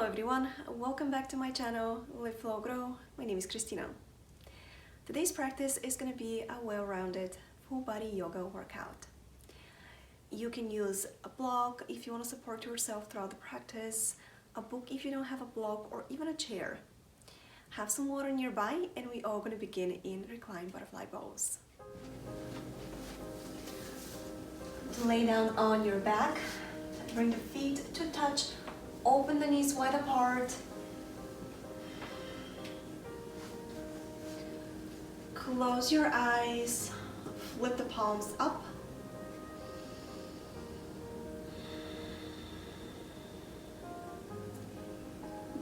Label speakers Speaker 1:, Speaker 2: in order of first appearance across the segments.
Speaker 1: everyone, welcome back to my channel, Live, Flow, Grow. My name is Christina. Today's practice is going to be a well-rounded full body yoga workout. You can use a block if you want to support yourself throughout the practice, a book if you don't have a block, or even a chair. Have some water nearby and we are going to begin in reclined butterfly pose. Lay down on your back, bring the feet to touch. Open the knees wide apart. Close your eyes. Flip the palms up.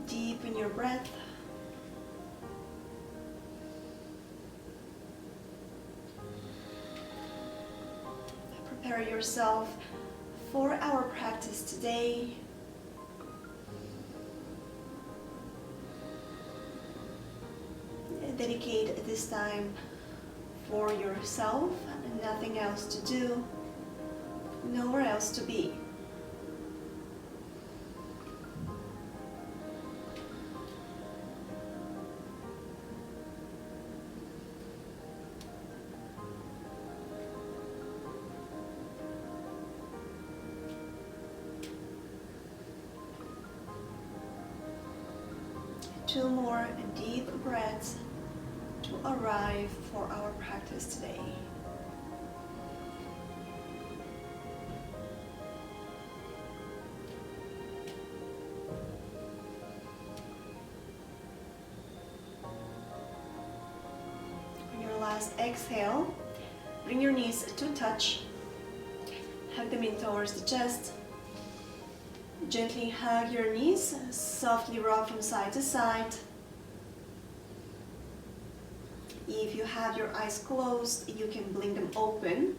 Speaker 1: Deepen your breath. Prepare yourself for our practice today. Dedicate this time for yourself, nothing else to do, nowhere else to be. Two more deep breaths to arrive for our practice today. On your last exhale, bring your knees to touch. Hug them in towards the chest. Gently hug your knees, softly rock from side to side. If you have your eyes closed, you can blink them open.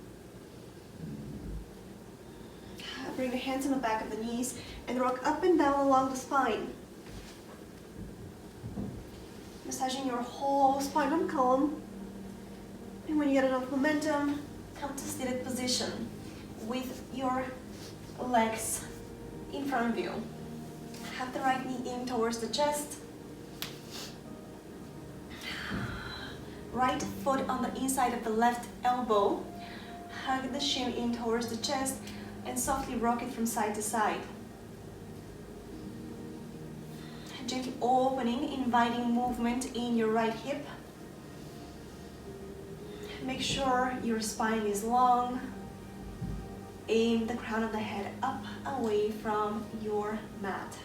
Speaker 1: Bring the hands on the back of the knees and rock up and down along the spine. Massaging your whole spinal column. And when you get enough momentum, come to seated position with your legs in front of you. Have the right knee in towards the chest. Right foot on the inside of the left elbow. Hug the shin in towards the chest and softly rock it from side to side. Gently opening, inviting movement in your right hip. Make sure your spine is long. Aim the crown of the head up away from your mat.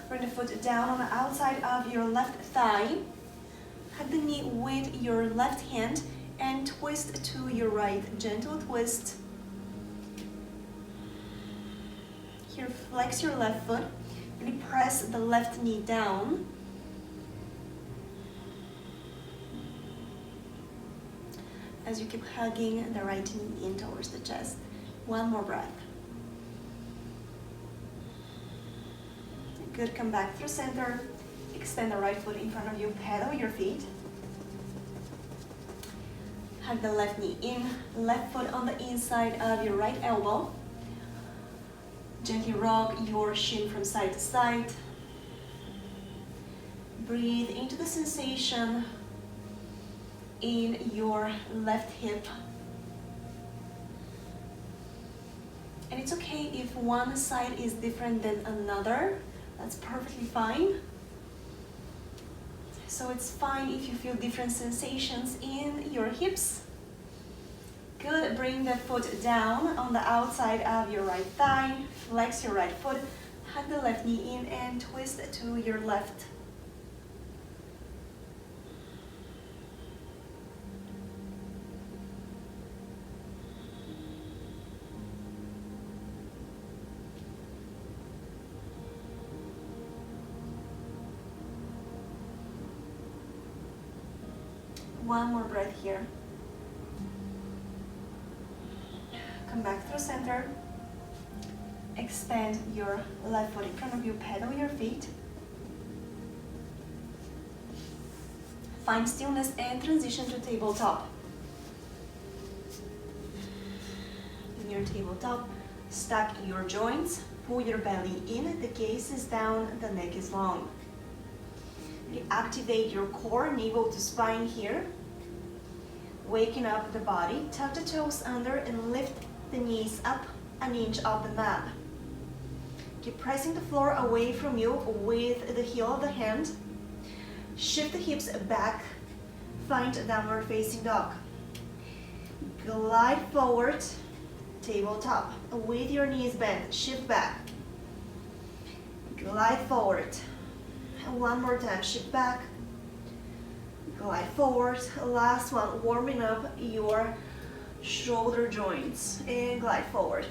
Speaker 1: Bring the foot down on the outside of your left thigh. Hug the knee with your left hand and twist to your right. Gentle twist. Here, flex your left foot. Really press the left knee down. As you keep hugging the right knee in towards the chest. One more breath. Good, come back through center. Extend the right foot in front of you, pedal your feet. Hug the left knee in, left foot on the inside of your right elbow. Gently rock your shin from side to side. Breathe into the sensation in your left hip. And it's okay if one side is different than another. That's perfectly fine. So it's fine if you feel different sensations in your hips. Good, bring the foot down on the outside of your right thigh. Flex your right foot, hug the left knee in and twist to your left. One more breath here. Come back through center. Extend your left foot in front of you, pedal your feet. Find stillness and transition to tabletop. in your tabletop. Stack your joints, pull your belly in, the gaze is down, the neck is long. Activate your core, navel to spine here. Waking up the body, tuck the toes under and lift the knees up an inch off the mat. Keep pressing the floor away from you with the heel of the hand. Shift the hips back, find a downward facing dog. Glide forward, tabletop. With your knees bent, shift back. Glide forward. And one more time, shift back. Glide forward. Last one, warming up your shoulder joints. And glide forward.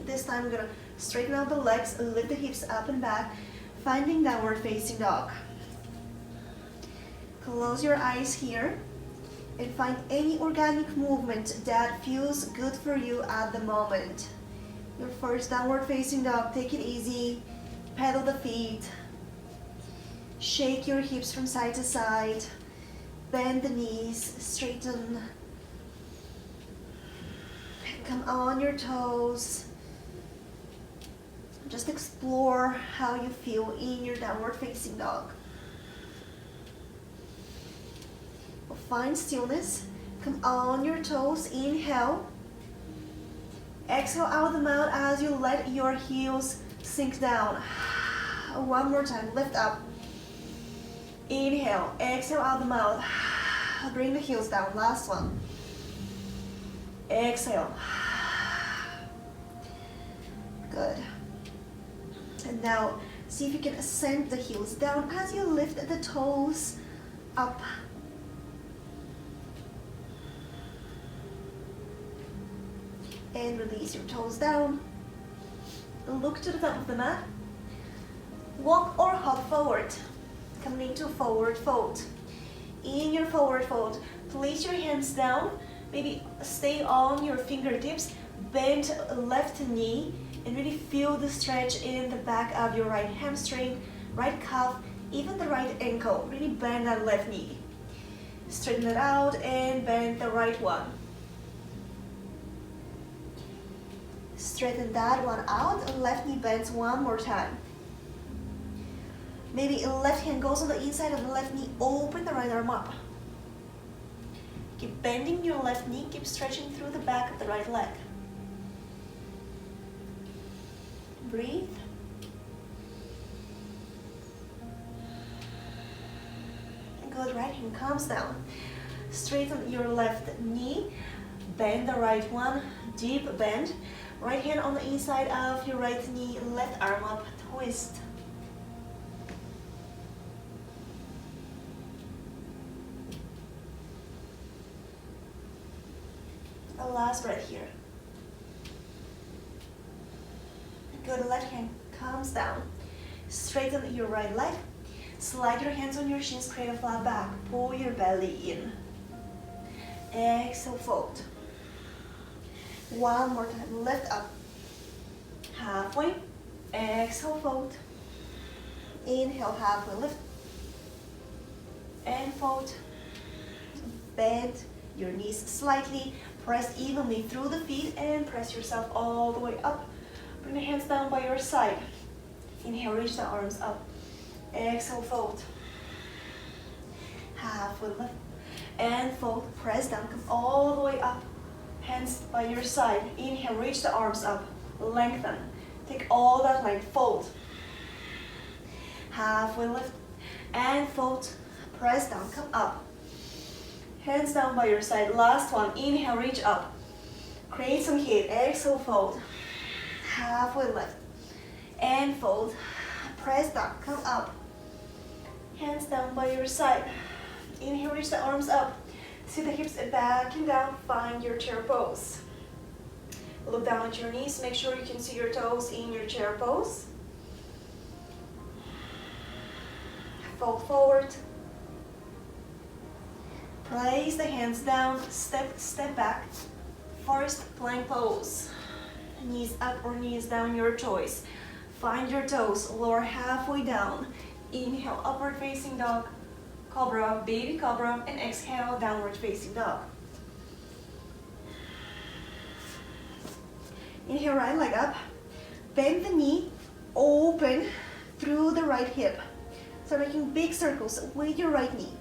Speaker 1: This time I'm gonna straighten out the legs, lift the hips up and back, finding downward facing dog. Close your eyes here and find any organic movement that feels good for you at the moment. Your first downward facing dog, take it easy, pedal the feet, shake your hips from side to side, bend the knees, straighten, come on your toes. Just explore how you feel in your downward facing dog. Find stillness. Come on your toes. Inhale. Exhale out the mouth as you let your heels sink down. One more time. Lift up. Inhale. Exhale out the mouth. Bring the heels down. Last one. Exhale. Good. And now see if you can send the heels down as you lift the toes up. And release your toes down. Look to the top of the mat. Walk or hop forward. Coming into forward fold. In your forward fold, place your hands down. Maybe stay on your fingertips. Bend left knee and really feel the stretch in the back of your right hamstring, right calf, even the right ankle. Really bend that left knee. Straighten it out and bend the right one. Straighten that one out, left knee bends one more time. Maybe left hand goes on the inside of the left knee, open the right arm up. Keep bending your left knee, keep stretching through the back of the right leg. Breathe. Good, right hand comes down. Straighten your left knee, bend the right one, deep bend. Right hand on the inside of your right knee, left arm up, twist. A last breath here. Good, left hand comes down. Straighten your right leg. Slide your hands on your shins, create a flat back. Pull your belly in. Exhale, fold. One more time, lift up. Halfway, exhale, fold. Inhale, halfway lift. And fold. Bend your knees slightly. Press evenly through the feet and press yourself all the way up. Bring the hands down by your side. Inhale, reach the arms up. Exhale, fold. Halfway lift. And fold, press down, come all the way up. Hands by your side. Inhale, reach the arms up. Lengthen. Take all that length. Fold. Halfway lift. And fold. Press down. Come up. Hands down by your side. Last one. Inhale, reach up. Create some heat. Exhale, fold. Halfway lift. And fold. Press down. Come up. Hands down by your side. Inhale, reach the arms up. See the hips back and down. Find your chair pose. Look down at your knees. Make sure you can see your toes in your chair pose. Fold forward. Place the hands down. Step back. First plank pose. Knees up or knees down, your choice. Find your toes. Lower halfway down. Inhale, upward facing dog. Cobra, baby cobra, and exhale, downward facing dog. Inhale, right leg up. Bend the knee, open through the right hip. So making big circles with your right knee.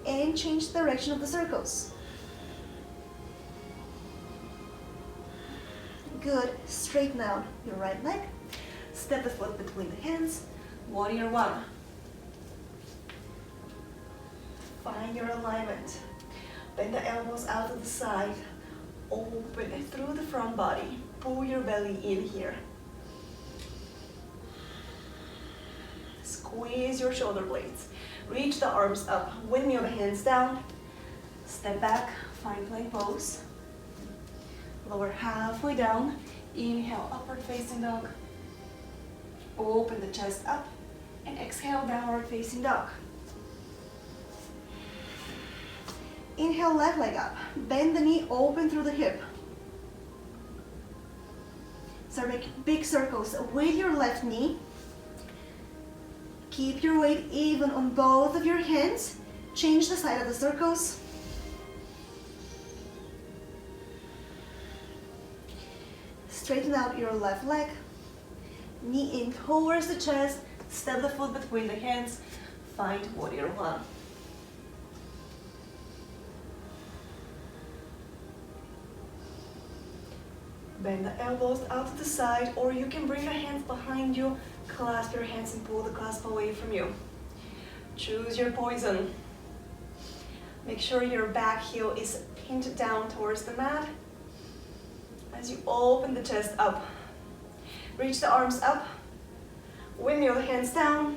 Speaker 1: And change the direction of the circles. Good. Straighten out your right leg. Step the foot between the hands. Warrior one. Find your alignment. Bend the elbows out to the side. Open it through the front body. Pull your belly in here. Squeeze your shoulder blades. Reach the arms up. Windmill the hands down. Step back. Find plank pose. Lower halfway down. Inhale, upward facing dog. Open the chest up. And exhale, downward facing dog. Inhale, left leg up. Bend the knee, open through the hip. Start making big circles with your left knee. Keep your weight even on both of your hands. Change the side of the circles. Straighten out your left leg. Knee in towards the chest. Step the foot between the hands. Find warrior one. Bend the elbows out to the side, or you can bring your hands behind you, clasp your hands and pull the clasp away from you. Choose your poison. Make sure your back heel is pinned down towards the mat as you open the chest up. Reach the arms up, windmill the hands down,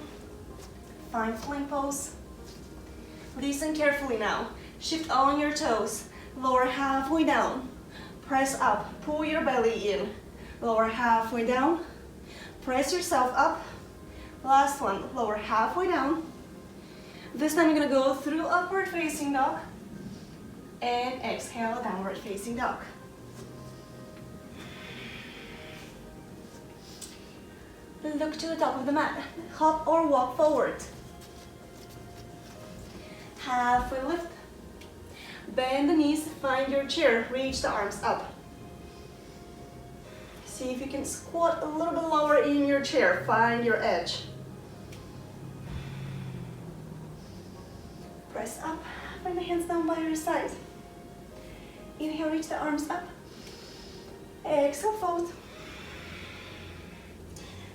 Speaker 1: find plank pose. Listen carefully now. Shift on your toes, lower halfway down. Press up, pull your belly in. Lower halfway down. Press yourself up. Last one, lower halfway down. This time you're gonna go through upward facing dog. And exhale, downward facing dog. Look to the top of the mat. Hop or walk forward. Halfway lift. Bend the knees, find your chair, reach the arms up. See if you can squat a little bit lower in your chair, find your edge. Press up, bring the hands down by your side. Inhale, reach the arms up. Exhale, fold.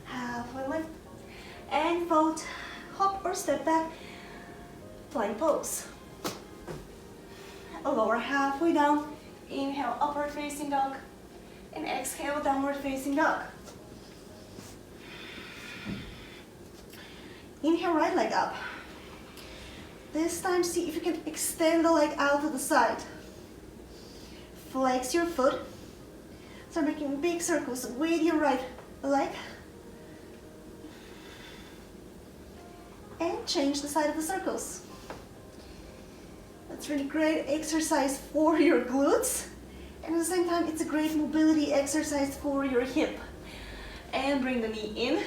Speaker 1: Halfway lift. And fold, hop or step back, plank pose. Lower halfway down, inhale, upward facing dog, and exhale, downward facing dog. Inhale, right leg up. This time, see if you can extend the leg out to the side. Flex your foot. Start making big circles with your right leg. And change the side of the circles. That's really great exercise for your glutes, and at the same time it's a great mobility exercise for your hip. And bring the knee in,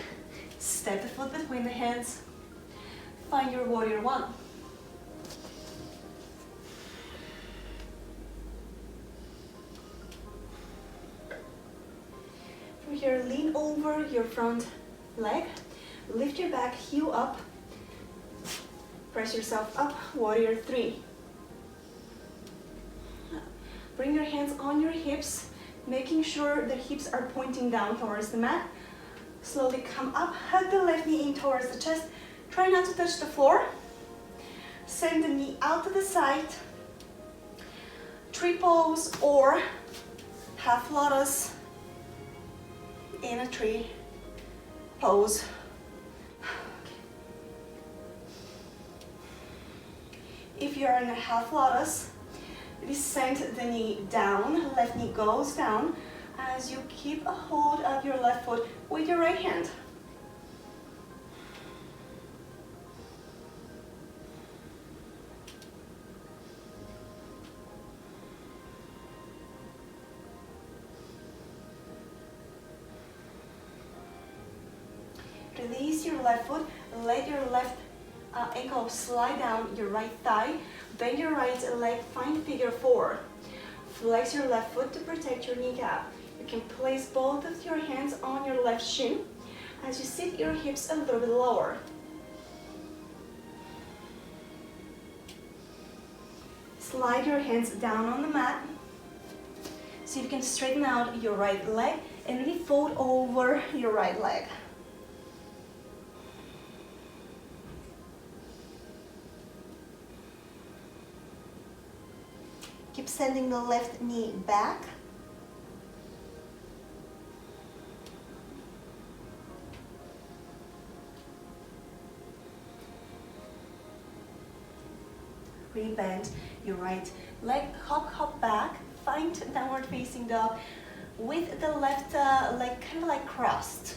Speaker 1: step the foot between the hands, find your warrior one. From here, lean over your front leg, lift your back heel up, press yourself up, warrior three. Bring your hands on your hips, making sure the hips are pointing down towards the mat. Slowly come up, hug the left knee in towards the chest. Try not to touch the floor. Send the knee out to the side. Tree pose or half lotus in a tree pose. If you're in a half lotus, descend the knee down, left knee goes down as you keep a hold of your left foot with your right hand. Release your left foot, let your left ankle slide down your right thigh, bend your right leg, find figure four. Flex your left foot to protect your kneecap. You can place both of your hands on your left shin as you sit your hips a little bit lower. Slide your hands down on the mat. So you can straighten out your right leg and really fold over your right leg. Keep sending the left knee back. Rebend your right leg, hop back, find downward facing dog with the left leg kind of like crossed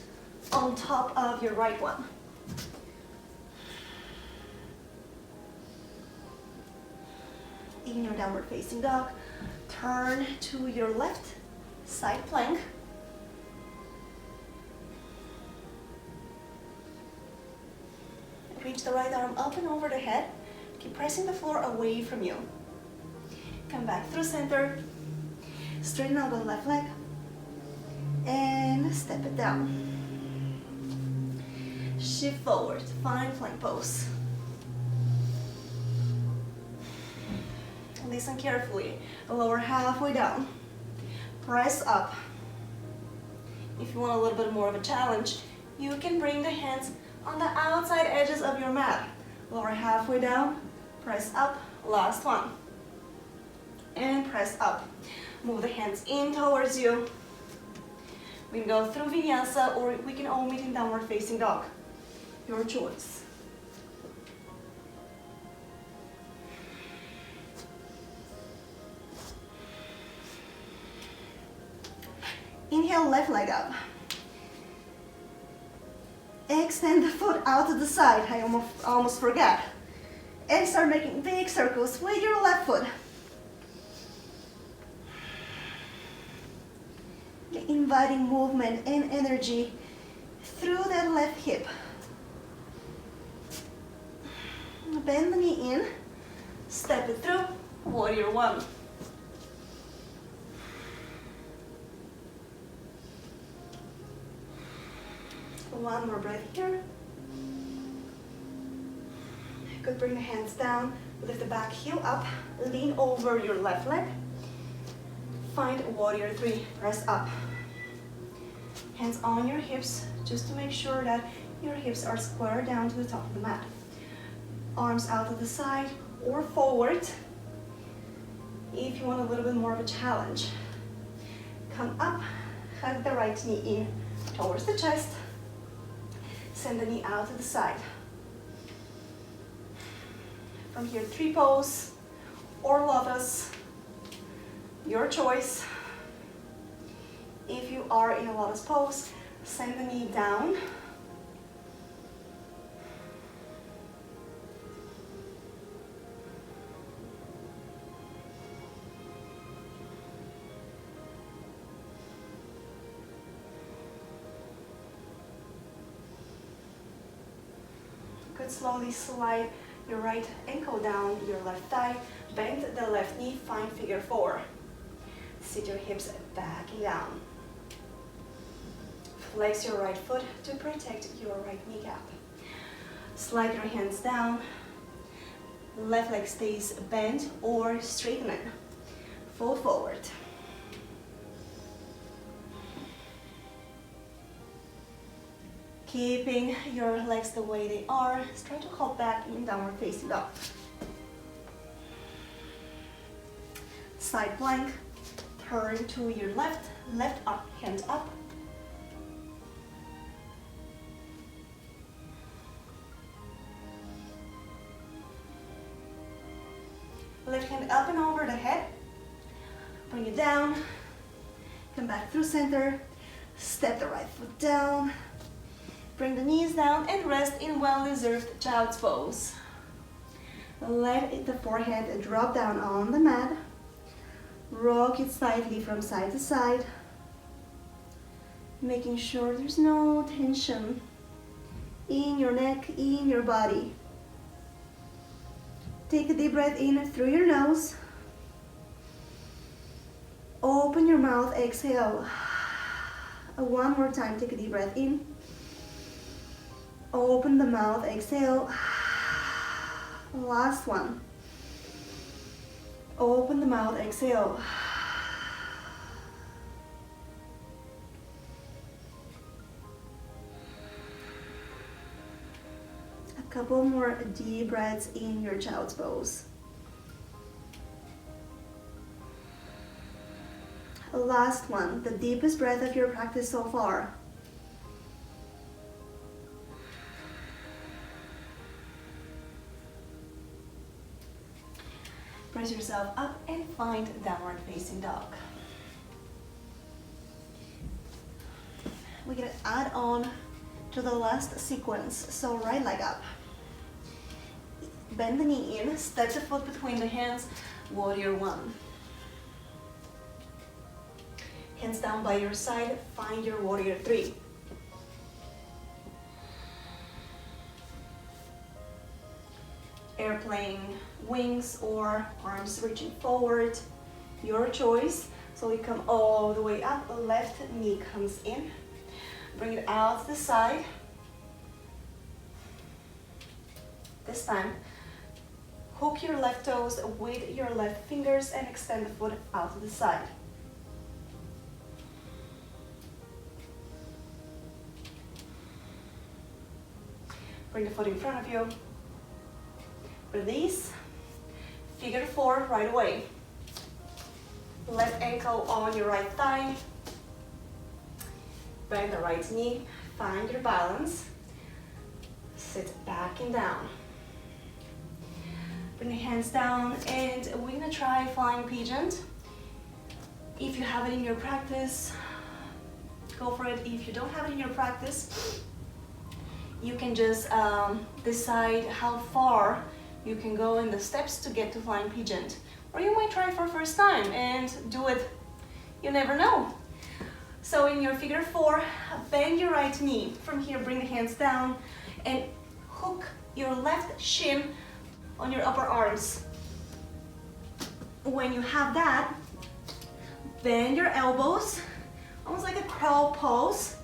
Speaker 1: on top of your right one. In your downward facing dog, turn to your left side plank. Reach the right arm up and over the head. Keep pressing the floor away from you. Come back through center. Straighten out the left leg. And step it down. Shift forward. Find plank pose. Listen carefully. Lower halfway down. Press up. If you want a little bit more of a challenge, you can bring the hands on the outside edges of your mat. Lower halfway down. Press up. Last one. And press up. Move the hands in towards you. We can go through Vinyasa or we can all meet in downward facing dog. Your choice. Inhale, left leg up. Extend the foot out to the side. I almost forgot. And start making big circles with your left foot. Inviting movement and energy through that left hip. Bend the knee in. Step it through. Warrior one. One more breath here. Good, bring the hands down, lift the back heel up, lean over your left leg. Find warrior three, press up. Hands on your hips, just to make sure that your hips are square down to the top of the mat. Arms out to the side or forward if you want a little bit more of a challenge. Come up, hug the right knee in towards the chest. Send the knee out to the side. From here, tree pose or lotus, your choice. If you are in a lotus pose, send the knee down. Good, slowly slide your right ankle down, your left thigh, bend the left knee, find figure four. Sit your hips back down. Flex your right foot to protect your right kneecap. Slide your hands down. Left leg stays bent or straighten. Fold forward. Keeping your legs the way they are, try to hop back in downward facing dog. Side plank, turn to your left, left arm, hand up. Left hand up and over the head. Bring it down, come back through center, step the right foot down. Bring the knees down and rest in well-deserved child's pose. Let the forehead drop down on the mat. Rock it slightly from side to side, making sure there's no tension in your neck, in your body. Take a deep breath in through your nose. Open your mouth, exhale. One more time, take a deep breath in. Open the mouth, exhale. Last one. Open the mouth, exhale. A couple more deep breaths in your child's pose. Last one, the deepest breath of your practice so far. Press yourself up and find downward facing dog. We're gonna add on to the last sequence. So right leg up. Bend the knee in, step the foot between the hands, warrior one. Hands down by your side, find your warrior three. Airplane wings or arms reaching forward, your choice. So we come all the way up, left knee comes in. Bring it out to the side. This time, hook your left toes with your left fingers and extend the foot out to the side. Bring the foot in front of you. Release. Figure four right away. Left ankle on your right thigh. Bend the right knee. Find your balance. Sit back and down. Bring the hands down and we're gonna try flying pigeon. If you have it in your practice, go for it. If you don't have it in your practice, you can just decide how far you can go in the steps to get to flying pigeon. Or you might try for first time and do it, you never know. So in your figure four, bend your right knee. From here, bring the hands down and hook your left shin on your upper arms. When you have that, bend your elbows, almost like a crawl pose.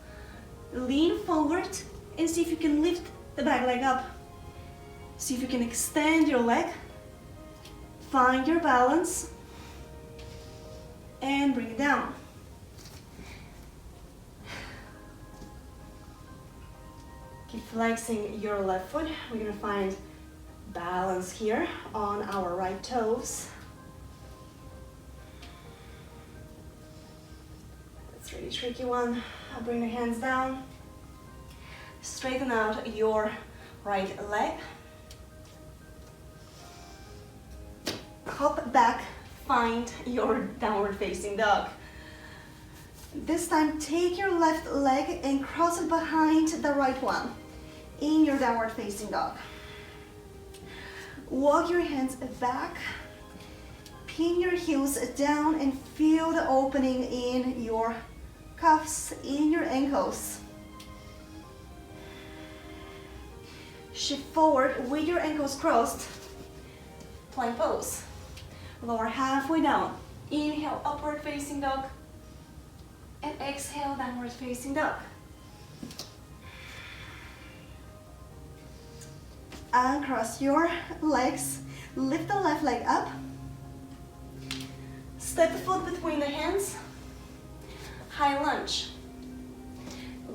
Speaker 1: Lean forward and see if you can lift the back leg up. See if you can extend your leg. Find your balance and bring it down. Keep flexing your left foot. We're gonna find balance here on our right toes. That's a really tricky one. I'll bring the hands down. Straighten out your right leg. Hop back, find your downward facing dog. This time, take your left leg and cross it behind the right one in your downward facing dog. Walk your hands back, pin your heels down and feel the opening in your calves, in your ankles. Shift forward with your ankles crossed, plank pose. Lower halfway down. Inhale, upward facing dog. And exhale, downward facing dog. Uncross your legs. Lift the left leg up. Step the foot between the hands. High lunge.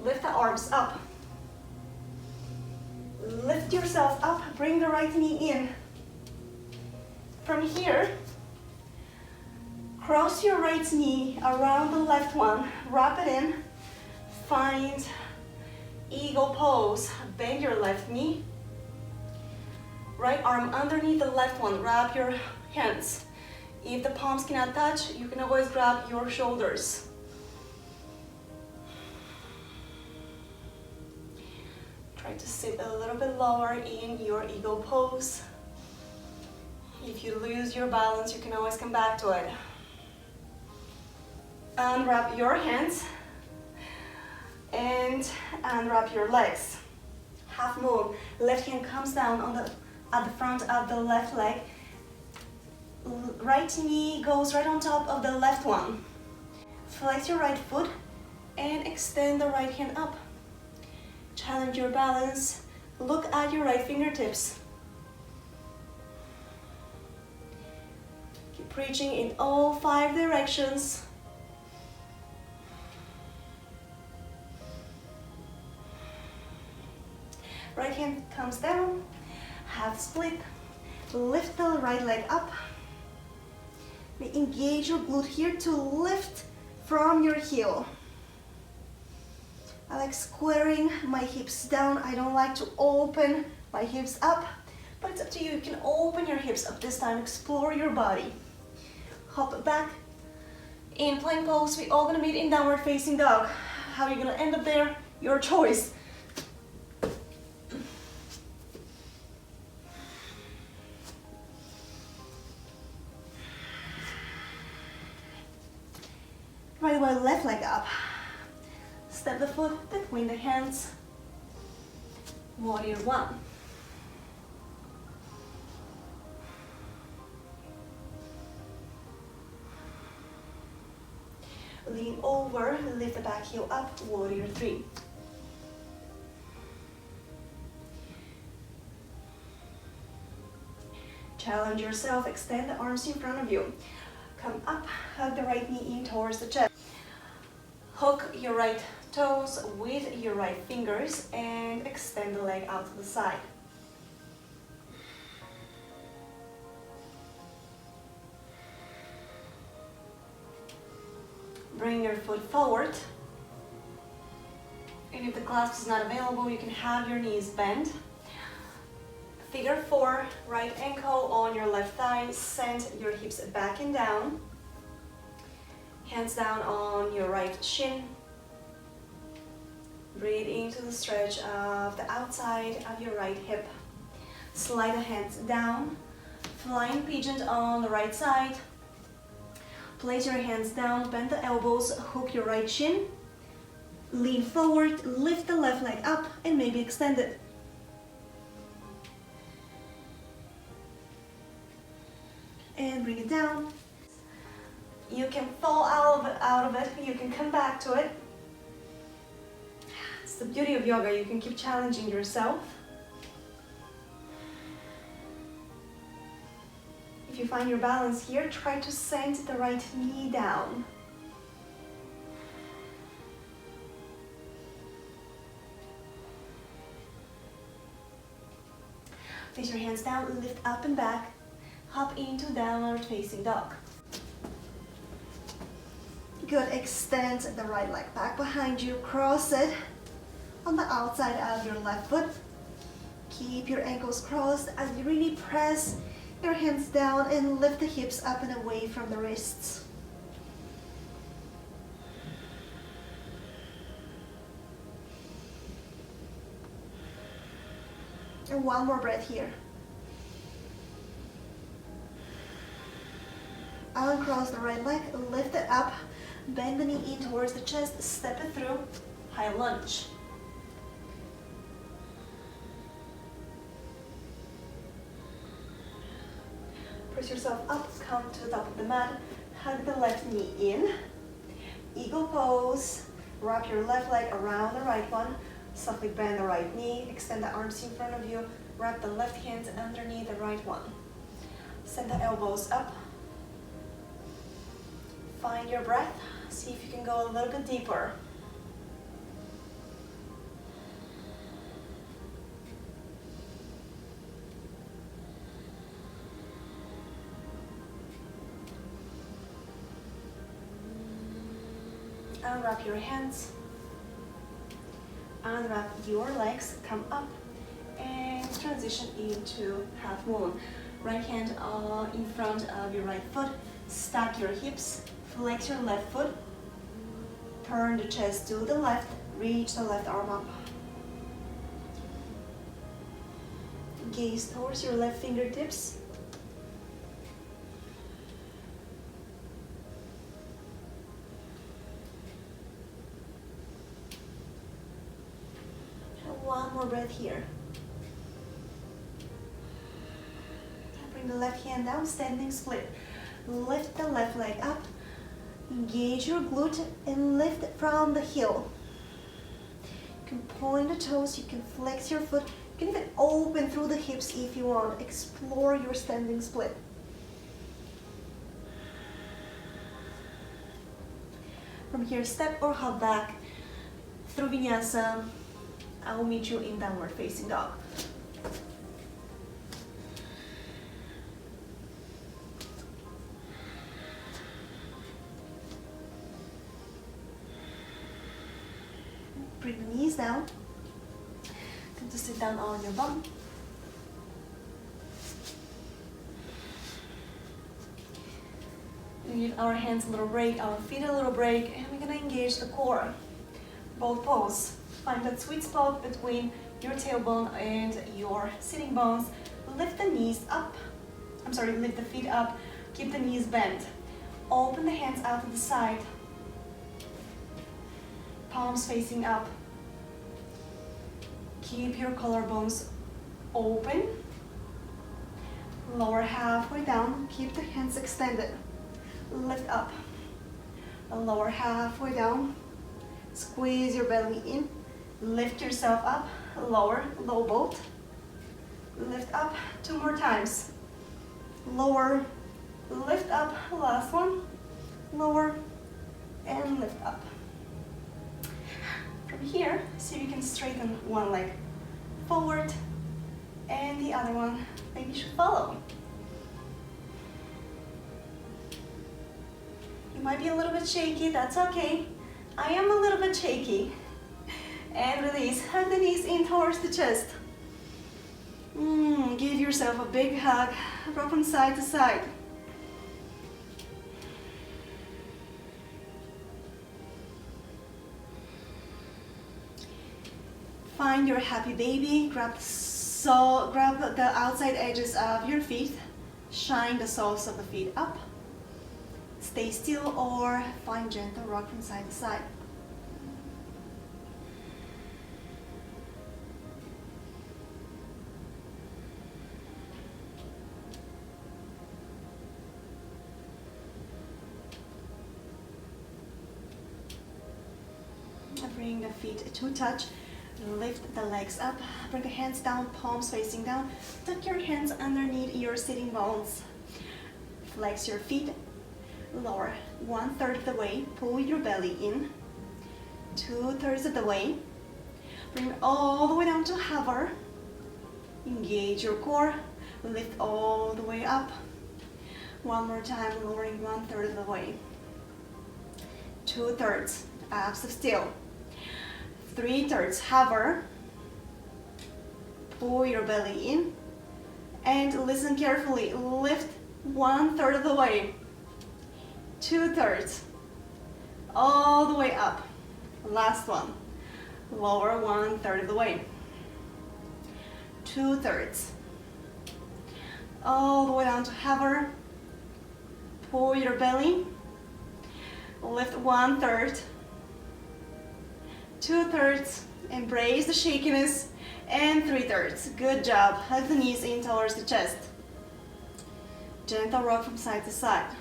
Speaker 1: Lift the arms up. Lift yourself up. Bring the right knee in. From here, cross your right knee around the left one. Wrap it in. Find eagle pose. Bend your left knee. Right arm underneath the left one. Wrap your hands. If the palms cannot touch, you can always grab your shoulders. Try to sit a little bit lower in your eagle pose. If you lose your balance, you can always come back to it. Unwrap your hands and unwrap your legs. Half moon. Left hand comes down at the front of the left leg. Right knee goes right on top of the left one. Flex your right foot and extend the right hand up. Challenge your balance. Look at your right fingertips. Keep reaching in all 5 directions. Right hand comes down, half split. Lift the right leg up. Engage your glute here to lift from your heel. I like squaring my hips down. I don't like to open my hips up, but it's up to you. You can open your hips up this time. Explore your body. Hop back. In plank pose, we all gonna meet in downward facing dog. How you're gonna end up there, your choice. Right away, left leg up. Step the foot between the hands. Warrior 1. Lean over, lift the back heel up, warrior 3. Challenge yourself, extend the arms in front of you. Come up, hug the right knee in towards the chest. Hook your right toes with your right fingers and extend the leg out to the side. Bring your foot forward. And if the clasp is not available, you can have your knees bent. Figure 4, right ankle on your left thigh, send your hips back and down. Hands down on your right shin. Breathe into the stretch of the outside of your right hip. Slide the hands down. Flying pigeon on the right side. Place your hands down, bend the elbows, hook your right shin. Lean forward, lift the left leg up and maybe extend it. And bring it down. You can fall out of it, you can come back to it. It's the beauty of yoga, you can keep challenging yourself. If you find your balance here, try to send the right knee down. Place your hands down, lift up and back, hop into downward facing dog. Good, extend the right leg back behind you, cross it on the outside of your left foot. Keep your ankles crossed as you really press your hands down and lift the hips up and away from the wrists. And one more breath here. Uncross the right leg, lift it up, bend the knee in towards the chest, step it through, high lunge. Press yourself up, come to the top of the mat, hug the left knee in. Eagle pose, wrap your left leg around the right one, softly bend the right knee, extend the arms in front of you, wrap the left hand underneath the right one. Send the elbows up. Find your breath, see if you can go a little bit deeper. Unwrap your hands, unwrap your legs, come up and transition into half moon. Right hand in front of your right foot, stack your hips, flex your left foot, turn the chest to the left, reach the left arm up. Gaze towards your left fingertips. One more breath here. Bring the left hand down, standing split. Lift the left leg up. Engage your glute and lift from the heel. You can point the toes, you can flex your foot, you can even open through the hips if you want. Explore your standing split. From here, step or hop back through Vinyasa. I will meet you in downward facing dog. Bring the knees down. Come to sit down on your bum. We give our hands a little break, our feet a little break, and we're gonna engage the core. Both pose. Find that sweet spot between your tailbone and your sitting bones. Lift the knees up. Lift the feet up. Keep the knees bent. Open the hands out to the side. Palms facing up. Keep your collarbones open. Lower halfway down. Keep the hands extended. Lift up. Lower halfway down. Squeeze your belly in. Lift yourself up. Lower, low boat. Lift up. 2 more times. Lower, lift up. Last one. Lower and lift up. From here, see if you can straighten one leg forward and the other one maybe should follow. You might be a little bit shaky, that's okay. I am a little bit shaky. And release, hug the knees in towards the chest. Give yourself a big hug, rock from side to side. Find your happy baby, grab the outside edges of your feet, shine the soles of the feet up. Stay still or find gentle rock from side to side. Bring the feet to touch. Lift the legs up, bring the hands down, palms facing down. Tuck your hands underneath your sitting bones. Flex your feet, lower 1/3 of the way, pull your belly in, 2/3 of the way. Bring it all the way down to hover. Engage your core, lift all the way up. One more time, lowering 1/3 of the way. 2/3, abs still. 3/3, hover, pull your belly in, and listen carefully, lift 1/3 of the way, 2/3, all the way up, last one, lower 1/3 of the way, 2/3, all the way down to hover, pull your belly, lift 1/3, 2/3, embrace the shakiness, and 3/3. Good job. Hug the knees in towards the chest. Gentle rock from side to side.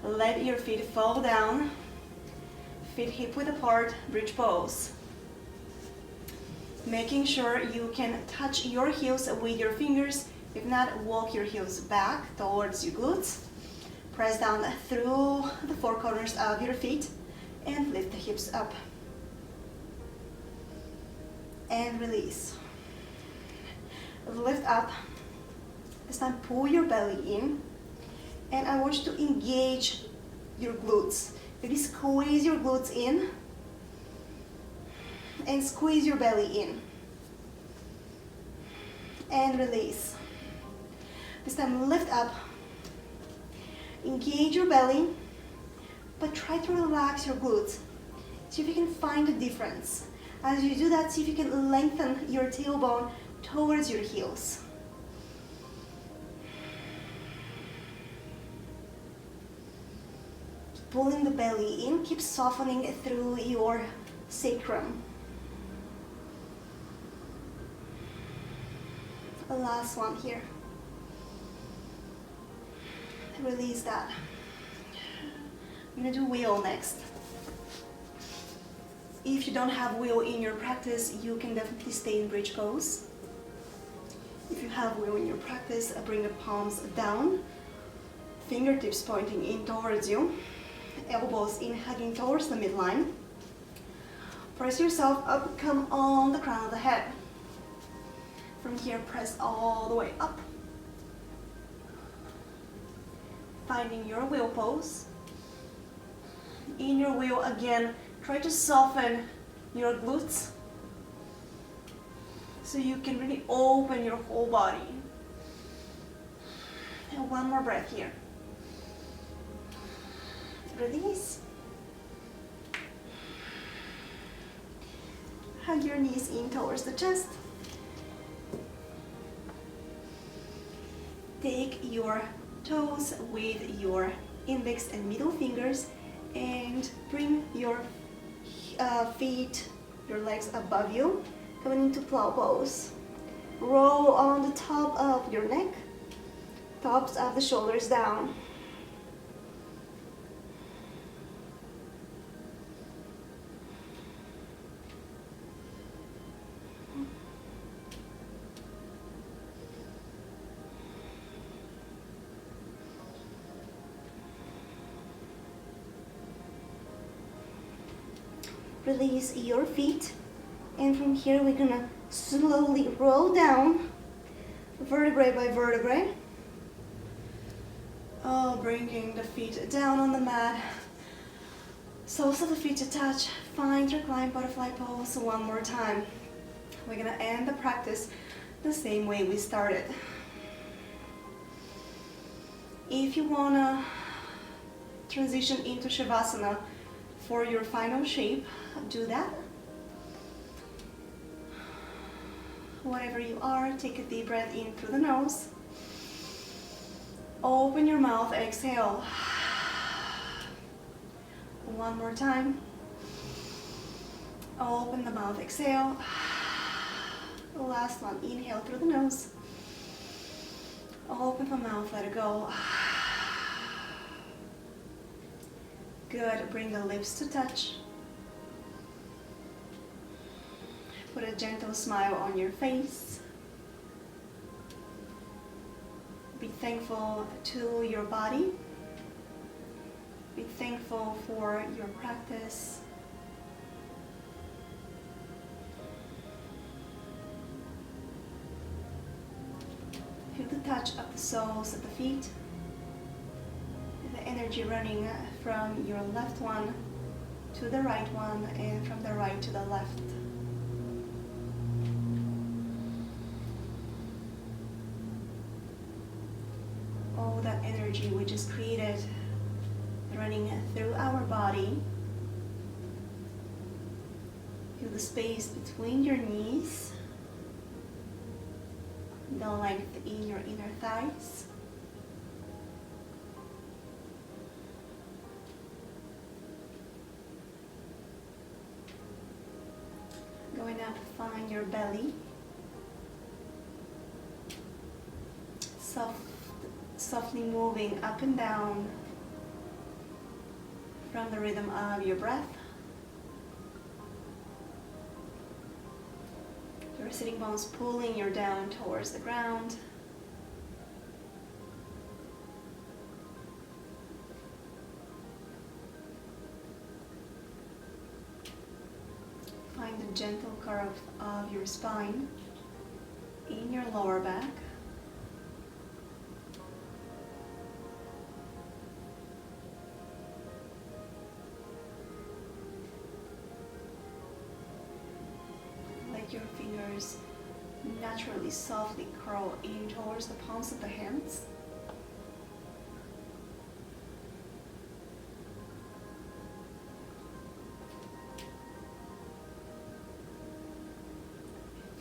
Speaker 1: Let your feet fall down. Feet hip width apart, bridge pose. Making sure you can touch your heels with your fingers. If not, walk your heels back towards your glutes. Press down through the 4 corners of your feet and lift the hips up. And release. Lift up. This time pull your belly in. And I want you to engage your glutes. Maybe squeeze your glutes in. And squeeze your belly in. And release. This time lift up. Engage your belly. But try to relax your glutes. See if you can find the difference. As you do that, see if you can lengthen your tailbone towards your heels. Pulling the belly in, keep softening it through your sacrum. The last one here. I'm gonna do wheel next. If you don't have wheel in your practice, you can definitely stay in bridge pose. If you have wheel in your practice, bring the palms down, fingertips pointing in towards you, elbows in hugging towards the midline. Press yourself up, come on the crown of the head. From here, press all the way up. Finding your wheel pose. In your wheel, again, try to soften your glutes so you can really open your whole body. And one more breath here. Release. Hug your knees in towards the chest. Take your toes with your index and middle fingers and bring your feet, your legs above you, coming into plow pose. Roll on the top of your neck, tops of the shoulders down. Release your feet, and from here we're gonna slowly roll down, vertebrae by vertebrae. Bringing the feet down on the mat, soles of the feet to touch. Find reclined butterfly pose one more time. We're gonna end the practice the same way we started. If you wanna transition into Shavasana for your final shape, do that. Whatever you are, take a deep breath in through the nose. Open your mouth, exhale. One more time. Open the mouth, exhale. Last one, inhale through the nose. Open the mouth, let it go. Good, bring the lips to touch. Put a gentle smile on your face. Be thankful to your body. Be thankful for your practice. Feel the touch of the soles of the feet. The energy running from your left one to the right one and from the right to the left. All that energy we just created running through our body. Feel the space between your knees, the length in your inner thighs. Going up, find your belly. Softly moving up and down from the rhythm of your breath. Your sitting bones pulling you down towards the ground. Find the gentle curve of your spine in your lower back. Your fingers naturally softly curl in towards the palms of the hands.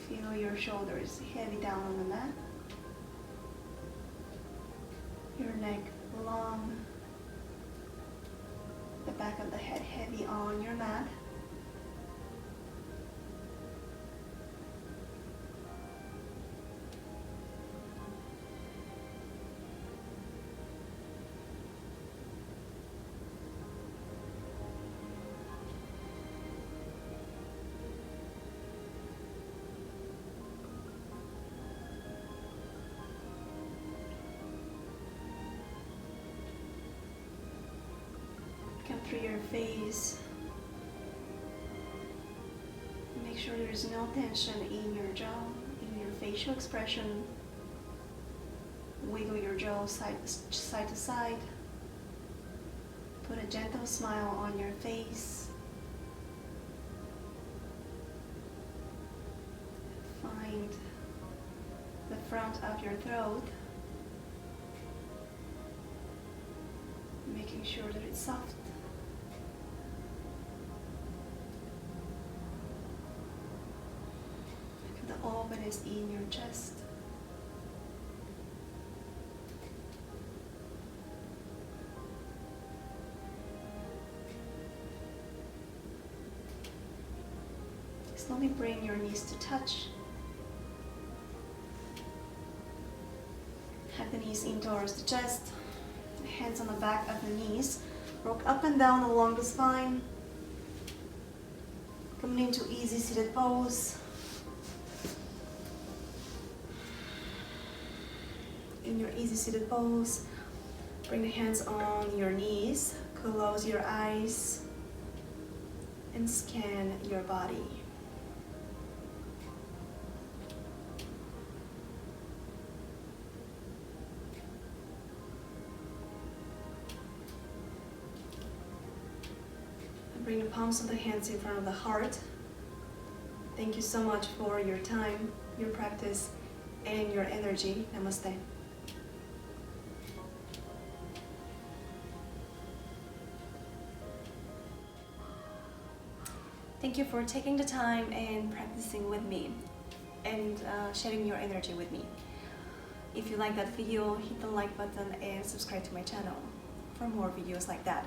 Speaker 1: Feel your shoulders heavy down on the mat. Your neck long. The back of the head heavy on your mat. through your face. Make sure there is no tension in your jaw, in your facial expression. Wiggle your jaw side to side. Put a gentle smile on your face. Find the front of your throat, making sure that it's soft. The openness in your chest. Slowly bring your knees to touch. Have the knees in towards the chest. Hands on the back of the knees. Rock up and down along the spine. Coming into easy seated pose. In your easy seated pose, bring the hands on your knees. Close your eyes and scan your body. Bring the palms of the hands in front of the heart. Thank you so much for your time, your practice, and your energy. Namaste. Thank you for taking the time and practicing with me and sharing your energy with me. If you like that video, hit the like button and subscribe to my channel for more videos like that.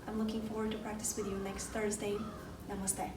Speaker 1: I'm looking forward to practice with you next Thursday. Namaste.